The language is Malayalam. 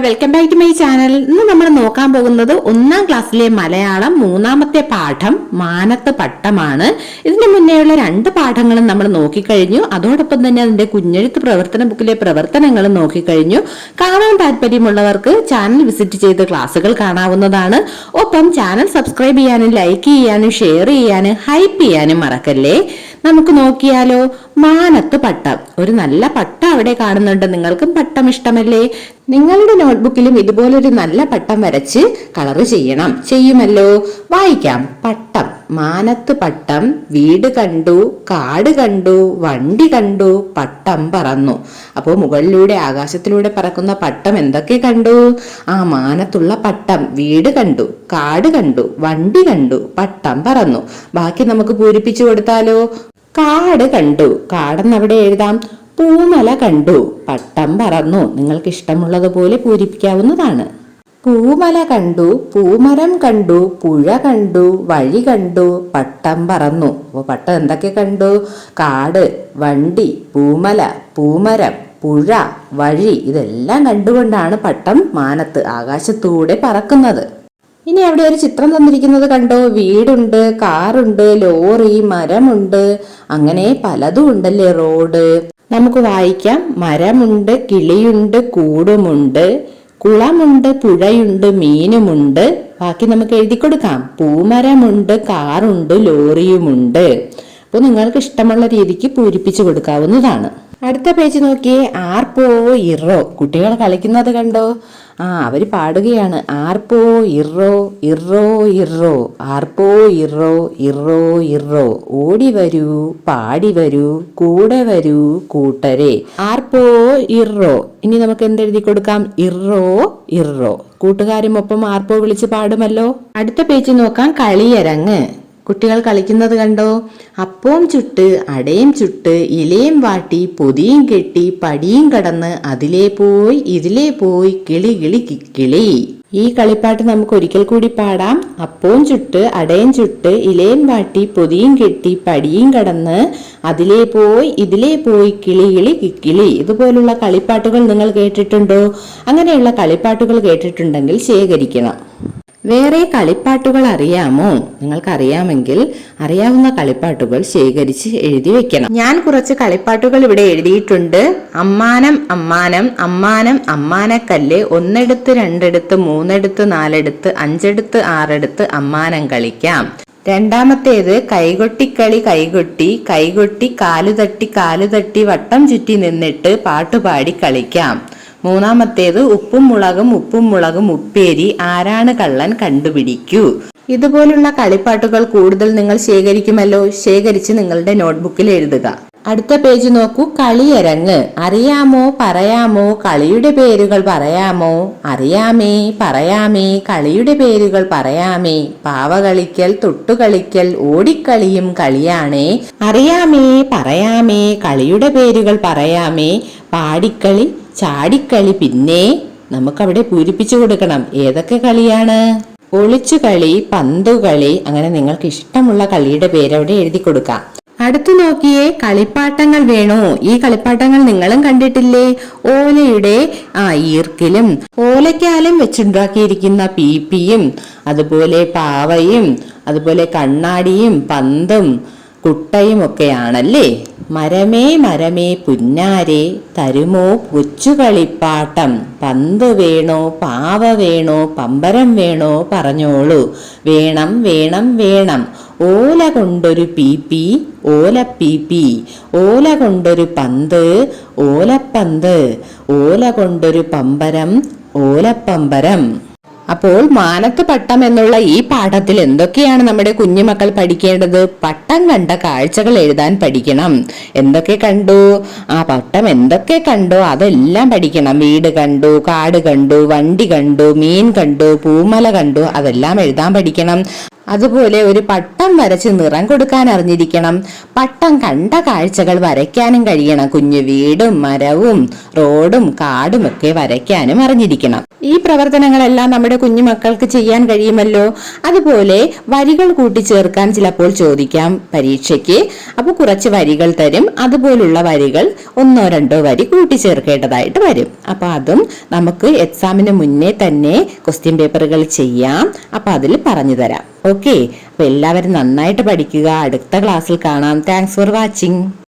Welcome back to my channel. ഇന്ന് നമ്മൾ നോക്കാൻ പോകുന്നത് 1ാം ക്ലാസ്സിലെ മലയാളം 3ാമത്തെ പാഠം മാനത്ത് പട്ടമാണ്. ഇതിന് മുന്നേയുള്ള 2 പാഠങ്ങളും നമ്മൾ നോക്കിക്കഴിഞ്ഞു. അതോടൊപ്പം തന്നെ അതിന്റെ കുഞ്ഞെഴുത്ത് പ്രവർത്തന ബുക്കിലെ പ്രവർത്തനങ്ങളും നോക്കിക്കഴിഞ്ഞു. കാണാൻ താല്പര്യമുള്ളവർക്ക് ചാനൽ വിസിറ്റ് ചെയ്ത് ക്ലാസ്സുകൾ കാണാവുന്നതാണ്. ഒപ്പം ചാനൽ സബ്സ്ക്രൈബ് ചെയ്യാനും ലൈക്ക് ചെയ്യാനും ഷെയർ ചെയ്യാനും ഹൈപ്പ് ചെയ്യാനും മറക്കല്ലേ. നമുക്ക് നോക്കിയാലോ. മാനത്ത് പട്ടം. ഒരു നല്ല പട്ടം അവിടെ കാണുന്നുണ്ട്. നിങ്ങൾക്കും പട്ടം ഇഷ്ടമല്ലേ? നിങ്ങളുടെ നോട്ട്ബുക്കിലും ഇതുപോലൊരു നല്ല പട്ടം വരച്ച് കളർ ചെയ്യുമല്ലോ. വായിക്കാം. പട്ടം. മാനത്ത് പട്ടം. വീട് കണ്ടു, കാട് കണ്ടു, വണ്ടി കണ്ടു, പട്ടം പറന്നു. അപ്പോൾ മുകളിലൂടെ ആകാശത്തിലൂടെ പറക്കുന്ന പട്ടം എന്തൊക്കെ കണ്ടു? മാനത്തുള്ള പട്ടം. വീട് കണ്ടു, കാട് കണ്ടു, വണ്ടി കണ്ടു, പട്ടം പറന്നു. ബാക്കി നമുക്ക് പൂരിപ്പിച്ചു കൊടുത്താലോ. കാട് കണ്ടു. കാടെന്ന് അവിടെ എഴുതാം. പൂമല കണ്ടു, പട്ടം പറന്നു. നിങ്ങൾക്ക് ഇഷ്ടമുള്ളതുപോലെ പൂരിപ്പിക്കാവുന്നതാണ്. പൂമല കണ്ടു, പൂമരം കണ്ടു, പുഴ കണ്ടു, വഴി കണ്ടു, പട്ടം പറന്നു. അപ്പോൾ പട്ടം എന്തൊക്കെ കണ്ടു? കാട്, വണ്ടി, പൂമല, പൂമരം, പുഴ, വഴി ഇതെല്ലാം കണ്ടുകൊണ്ടാണ് പട്ടം മാനത്ത് ആകാശത്തൂടെ പറക്കുന്നത്. ഇനി അവിടെ ഒരു ചിത്രം തന്നിരിക്കുന്നത് കണ്ടോ? വീടുണ്ട്, കാറുണ്ട്, ലോറി, മരമുണ്ട്, അങ്ങനെ പലതും ഉണ്ടല്ലേ. റോഡ്. നമുക്ക് വായിക്കാം. മരമുണ്ട്, കിളിയുണ്ട്, കൂടുമുണ്ട്, കുളമുണ്ട്, പുഴയുണ്ട്, മീനുമുണ്ട്. ബാക്കി നമുക്ക് എഴുതി കൊടുക്കാം. പൂമരമുണ്ട്, കാറുണ്ട്, ലോറിയുമുണ്ട്. അപ്പോൾ നിങ്ങൾക്ക് ഇഷ്ടമുള്ള രീതിക്ക് പൂരിപ്പിച്ചു കൊടുക്കാവുന്നതാണ്. അടുത്ത പേജ് നോക്കിയേ. ആർപ്പോ ഇറോ. കുട്ടികൾ കളിക്കുന്നത് കണ്ടോ? അവര് പാടുകയാണ്. ആർപ്പോ ഇറോ ഇറോ ഇറോ, ആർപ്പോ ഇറോ ഇറോ ഇറോ, ഓടി വരൂ പാടി വരൂ കൂടെ വരൂ കൂട്ടരെ. ആർപ്പോ ഇറോ. ഇനി നമുക്ക് എന്തെഴുതി കൊടുക്കാം? ഇറോ ഇറോ. കൂട്ടുകാരും ഒപ്പം ആർപ്പോ വിളിച്ച് പാടുമല്ലോ. അടുത്ത പേജ് നോക്കാം. കളിയരങ്ങ്. കുട്ടികൾ കളിക്കുന്നത് കണ്ടോ? അപ്പവും ചുട്ട്, അടയും ചുട്ട്, ഇലയും വാട്ടി, പൊതിയും കെട്ടി, പടിയും കടന്ന്, അതിലേ പോയി ഇതിലേ പോയി, കിളി കിളി കിക്കിളി. ഈ കളിപ്പാട്ട് നമുക്ക് ഒരിക്കൽ കൂടി പാടാം. അപ്പവും ചുട്ട്, അടയും ചുട്ട്, ഇലയും വാട്ടി, പൊതിയും കെട്ടി, പടിയും കടന്ന്, അതിലേ പോയി ഇതിലേ പോയി, കിളി കിളി കിക്കിളി. ഇതുപോലുള്ള കളിപ്പാട്ടുകൾ നിങ്ങൾ കേട്ടിട്ടുണ്ടോ? അങ്ങനെയുള്ള കളിപ്പാട്ടുകൾ കേട്ടിട്ടുണ്ടെങ്കിൽ ശേഖരിക്കണം. വേറെ കളിപ്പാട്ടുകൾ അറിയാമോ? നിങ്ങൾക്കറിയാമെങ്കിൽ അറിയാവുന്ന കളിപ്പാട്ടുകൾ ശേഖരിച്ച് എഴുതി വെക്കണം. ഞാൻ കുറച്ച് കളിപ്പാട്ടുകൾ ഇവിടെ എഴുതിയിട്ടുണ്ട്. അമ്മാനം അമ്മാനം, അമ്മാനം അമ്മാനക്കല്ല്, 1 എടുത്ത് 2 എടുത്ത് 3 എടുത്ത് 4 എടുത്ത് 5 എടുത്ത് 6 എടുത്ത് അമ്മാനം കളിക്കാം. രണ്ടാമത്തേത് കൈകൊട്ടിക്കളി. കൈകൊട്ടി കൈകൊട്ടി, കാലുതട്ടി കാലുതട്ടി, വട്ടം ചുറ്റി നിന്നിട്ട് പാട്ടുപാടി കളിക്കാം. മൂന്നാമത്തേത് ഉപ്പും മുളകും ഉപ്പേരി, ആരാണ് കള്ളൻ കണ്ടുപിടിക്കൂ. ഇതുപോലുള്ള കളിപ്പാട്ടുകൾ കൂടുതൽ നിങ്ങൾ ശേഖരിക്കുമല്ലോ. ശേഖരിച്ച് നിങ്ങളുടെ നോട്ട്ബുക്കിൽ എഴുതുക. അടുത്ത പേജ് നോക്കൂ. കളിയരങ്ങ്. അറിയാമോ പറയാമോ കളിയുടെ പേരുകൾ പറയാമോ? അറിയാമേ പറയാമേ കളിയുടെ പേരുകൾ പറയാമേ. പാവ കളിക്കൽ, തൊട്ടുകളിക്കൽ, ഓടിക്കളിയും കളിയാണേ. അറിയാമേ പറയാമേ കളിയുടെ പേരുകൾ പറയാമേ. പാടിക്കളി, ചാടിക്കളി. പിന്നെ നമുക്കവിടെ പൂരിപ്പിച്ചു കൊടുക്കണം. ഏതൊക്കെ കളിയാണ്? ഒളിച്ചുകളി, പന്തുകളി, അങ്ങനെ നിങ്ങൾക്ക് ഇഷ്ടമുള്ള കളിയുടെ പേര് അവിടെ എഴുതി കൊടുക്കാം. അടുത്തു നോക്കിയേ. കളിപ്പാട്ടങ്ങൾ വേണോ? ഈ കളിപ്പാട്ടങ്ങൾ നിങ്ങളും കണ്ടിട്ടില്ലേ? ഓലയുടെ ഈർക്കിലും ഓലക്കാലും വെച്ചുണ്ടാക്കിയിരിക്കുന്ന പീപ്പിയും, അതുപോലെ പാവയും, അതുപോലെ കണ്ണാടിയും പന്തും കുട്ടയും ഒക്കെയാണല്ലേ. മരമേ മരമേ പുന്നാരെ, തരുമോ കൊച്ചുകളിപ്പാട്ടം, പന്ത് വേണോ പാവ വേണോ പമ്പരം വേണോ പറഞ്ഞോളൂ. വേണം വേണം വേണം. ഓല കൊണ്ടൊരു പീപ്പി ഓലപ്പീപ്പി, ഓല കൊണ്ടൊരു പന്ത് ഓലപ്പന്ത്, ഓല കൊണ്ടൊരു പമ്പരം ഓലപ്പമ്പരം. അപ്പോൾ മാനത്ത് പട്ടം എന്നുള്ള ഈ പാഠത്തിൽ എന്തൊക്കെയാണ് നമ്മുടെ കുഞ്ഞുമക്കൾ പഠിക്കേണ്ടത്? പട്ടം കണ്ട കാഴ്ചകൾ എഴുതാൻ പഠിക്കണം. എന്തൊക്കെ കണ്ടു? പട്ടം എന്തൊക്കെ കണ്ടോ അതെല്ലാം പഠിക്കണം. വീട് കണ്ടു, കാട് കണ്ടു, വണ്ടി കണ്ടു, മീൻ കണ്ടു, പൂമല കണ്ടു, അതെല്ലാം എഴുതാൻ പഠിക്കണം. അതുപോലെ ഒരു പട്ടം വരച്ച് നിറം കൊടുക്കാൻ അറിഞ്ഞിരിക്കണം. പട്ടം കണ്ട കാഴ്ചകൾ വരയ്ക്കാനും കഴിയണം. കുഞ്ഞു വീടും മരവും റോഡും കാടും ഒക്കെ വരയ്ക്കാനും അറിഞ്ഞിരിക്കണം. ഈ പ്രവർത്തനങ്ങളെല്ലാം നമ്മുടെ കുഞ്ഞുമക്കൾക്ക് ചെയ്യാൻ കഴിയുമല്ലോ. അതുപോലെ വരികൾ കൂട്ടിച്ചേർക്കാൻ ചിലപ്പോൾ ചോദിക്കാം പരീക്ഷയ്ക്ക്. അപ്പോൾ കുറച്ച് വരികൾ തരും. അതുപോലുള്ള വരികൾ 1-2 വരി കൂട്ടിച്ചേർക്കേണ്ടതായിട്ട് വരും. അപ്പൊ അതും നമുക്ക് എക്സാമിന് മുന്നേ തന്നെ ക്വസ്റ്റ്യൻ പേപ്പറുകൾ ചെയ്യാം. അപ്പൊ അതിൽ പറഞ്ഞു തരാം. ഓക്കെ, അപ്പൊ എല്ലാവരും നന്നായിട്ട് പഠിക്കുക. അടുത്ത ക്ലാസ്സിൽ കാണാം. Thanks for watching.